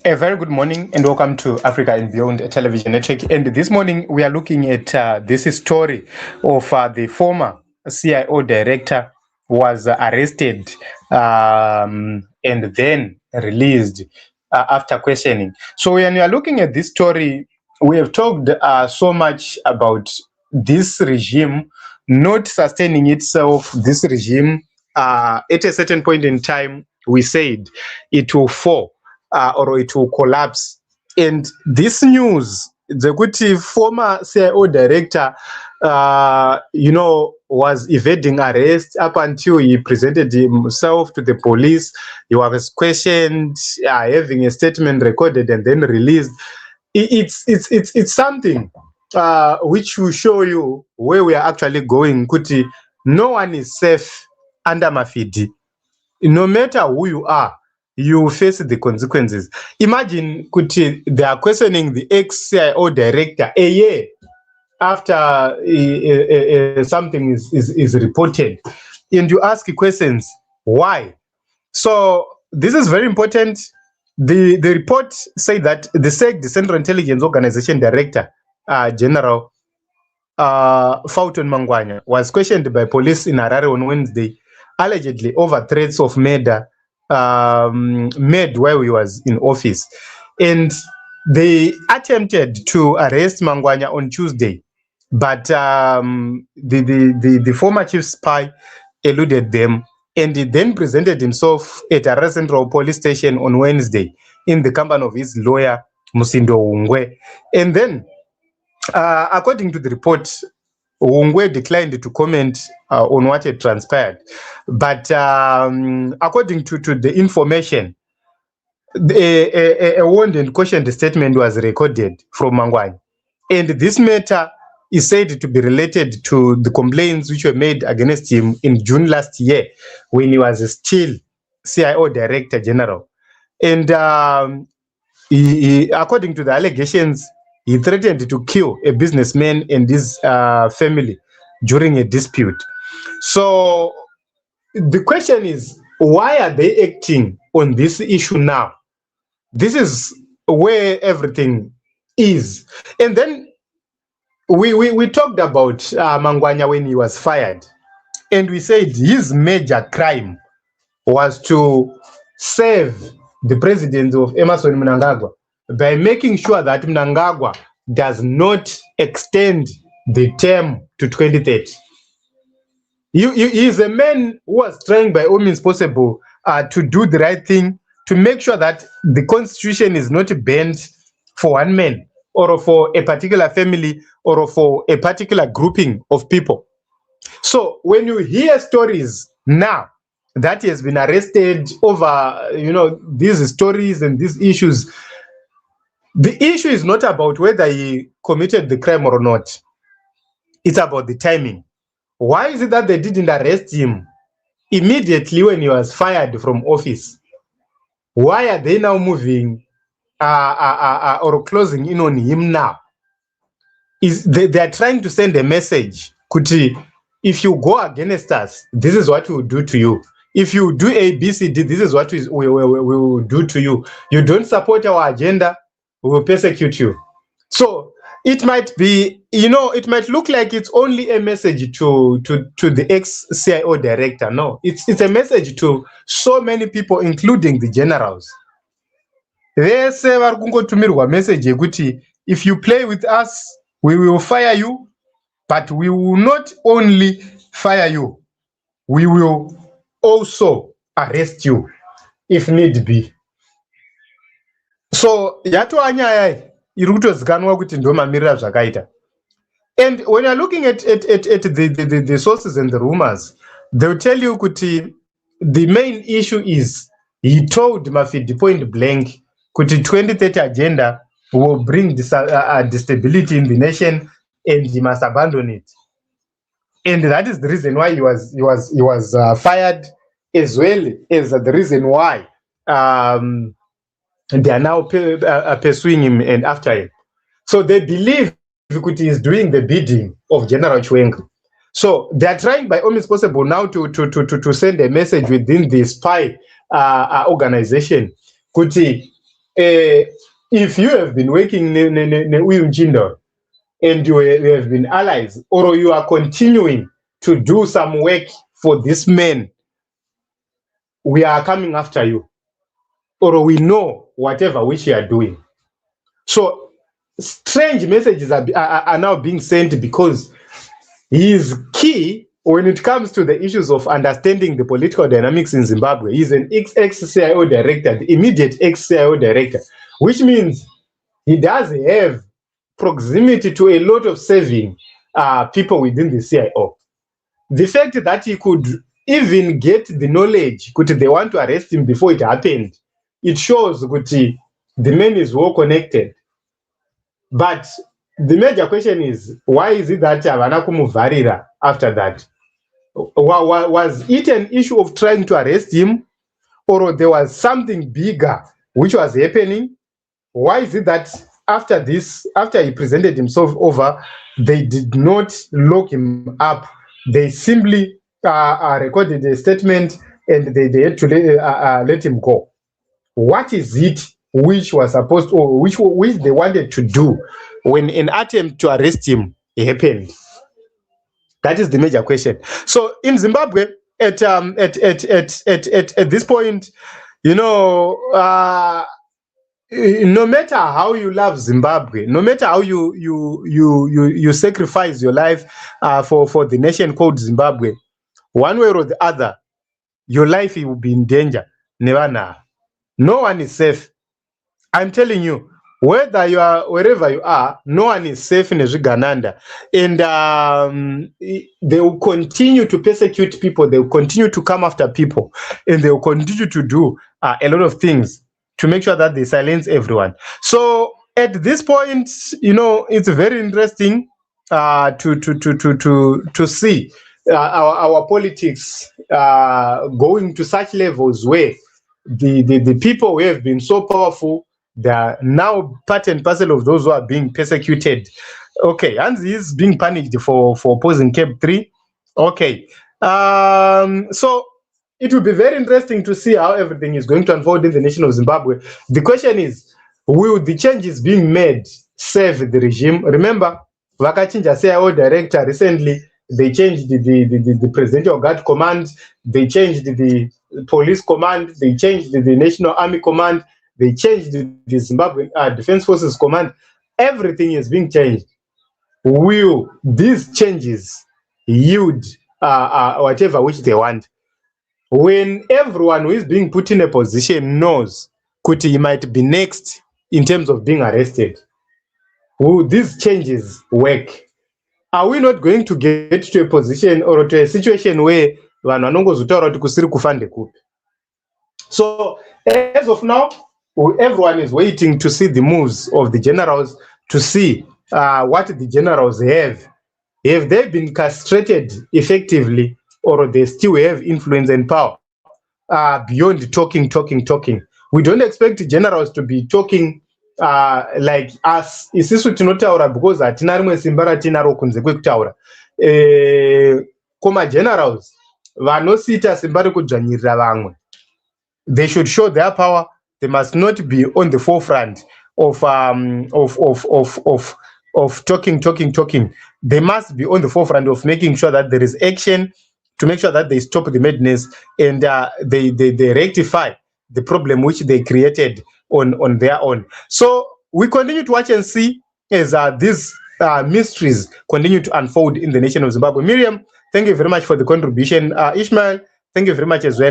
A very good morning and welcome to Africa and Beyond Television Network. And this morning we are looking at this story of the former CIO director was arrested and then released after questioning. So when you are looking at this story, we have talked so much about this regime not sustaining itself. This regime, at a certain point in time, we said it will fall. Or it will collapse. And this news, the former CIO director, was evading arrest up until he presented himself to the police. He was questioned, having a statement recorded and then released. It's something which will show you where we are actually going. Kuti, no one is safe under Mafidi. No matter who you are, you face the consequences. Imagine Kuti, they are questioning the ex-CIO director a year after something is reported. And you ask questions, why? So this is very important. The report said that the SEC, the Central Intelligence Organization Director, General Fountain Mangwanya, was questioned by police in Harare on Wednesday, allegedly over threats of murder made while he was in office. And they attempted to arrest Mangwanya on Tuesday, but the former chief spy eluded them, and he then presented himself at Harare Central Police Station on Wednesday in the company of his lawyer, Musindo Ungwe. And then, according to the report, Ungwe declined to comment on what had transpired. But according to the information, a warned and cautioned statement was recorded from Mangwanya. And this matter is said to be related to the complaints which were made against him in June last year when he was still CIO Director General. And according to the allegations, he threatened to kill a businessman and his family during a dispute. So the question is, why are they acting on this issue now? This is where everything is. And then we talked about Mangwanya when he was fired. And we said his major crime was to save the president of Emmerson Mnangagwa by making sure that Mnangagwa does not extend the term to 2030. He is a man who was trying by all means possible to do the right thing, to make sure that the constitution is not bent for one man or for a particular family or for a particular grouping of people. So when you hear stories now that he has been arrested over, these stories and these issues, the issue is not about whether he committed the crime or not. It's about the timing. Why is it that they didn't arrest him immediately when he was fired from office? Why are they now moving or closing in on him now? They are trying to send a message, Kuti, if you go against us, this is what we will do to you. If you do A, B, C, D, this is what we will do to you. You don't support our agenda, we will persecute you. So it might be, it might look like it's only a message to the ex-CIO director. No, it's a message to so many people, including the generals. They say, message, if you play with us, we will fire you, but we will not only fire you, we will also arrest you if need be. So yatoanyaya irikutozikanwa kuti ndomamirira zvakaita. And when you're looking at the sources and the rumors, they'll tell you kuti the main issue is he told Mafidi point blank kuti 2030 agenda will bring instability in the nation and he must abandon it. And that is the reason why he was fired, as well as the reason why they are now pursuing him and after him. So they believe Kuti is doing the bidding of General Chiwenga. So they are trying by all means possible now to send a message within the spy organization. Kuti, if you have been working and you have been allies, or you are continuing to do some work for this man, we are coming after you, or we know whatever which you are doing. So strange messages are now being sent because he is key when it comes to the issues of understanding the political dynamics in Zimbabwe. He's an ex-CIO director, the immediate ex-CIO director, which means he does have proximity to a lot of serving people within the CIO. The fact that he could even get the knowledge that they want to arrest him before it happened, it shows that the man is well connected. But the major question is, why is it that havana kumuvarira after that? Was it an issue of trying to arrest him, or there was something bigger which was happening? Why is it that after this, after he presented himself over, they did not lock him up? They simply recorded a statement and they had to let him go. What is it which was supposed to, or which they wanted to do when an attempt to arrest him happened? That is the major question. So in Zimbabwe, at this point, you know, no matter how you love Zimbabwe, no matter how you sacrifice your life for the nation called Zimbabwe, one way or the other, your life will be in danger. Never now. No one is safe. I'm telling you, whether you are wherever you are, no one is safe in Zvigananda, and they will continue to persecute people. They will continue to come after people, and they will continue to do a lot of things to make sure that they silence everyone. So at this point, you know, it's very interesting to see our politics going to such levels where the people who have been so powerful, they are now part and parcel of those who are being persecuted. Okay, and he's being punished for opposing Cape 3. Okay, so it will be very interesting to see how everything is going to unfold in the nation of Zimbabwe. The question is, will the changes being made save the regime? Remember, Vakachinja CIO director recently, they changed the Presidential Guard Command, they changed the Police Command, they changed the National Army Command, they changed the Zimbabwe Defense Forces Command. Everything is being changed. Will these changes yield whatever which they want? When everyone who is being put in a position knows that he might be next in terms of being arrested, will these changes work? Are we not going to get to a position or to a situation where so as of now, everyone is waiting to see the moves of the generals, to see what the generals have. Have they been castrated effectively, or they still have influence and power beyond talking? We don't expect generals to be talking like us. Isisu tinotaura because hatina rimwe simba ratinaro kunze kwekutaura. Koma generals vanosita simba rekudzvanyirira vamwe. They should show their power. They must not be on the forefront of talking. They must be on the forefront of making sure that there is action to make sure that they stop the madness and they rectify the problem which they created on their own. So we continue to watch and see as these mysteries continue to unfold in the nation of Zimbabwe. Miriam, thank you very much for the contribution. Ishmael, thank you very much as well.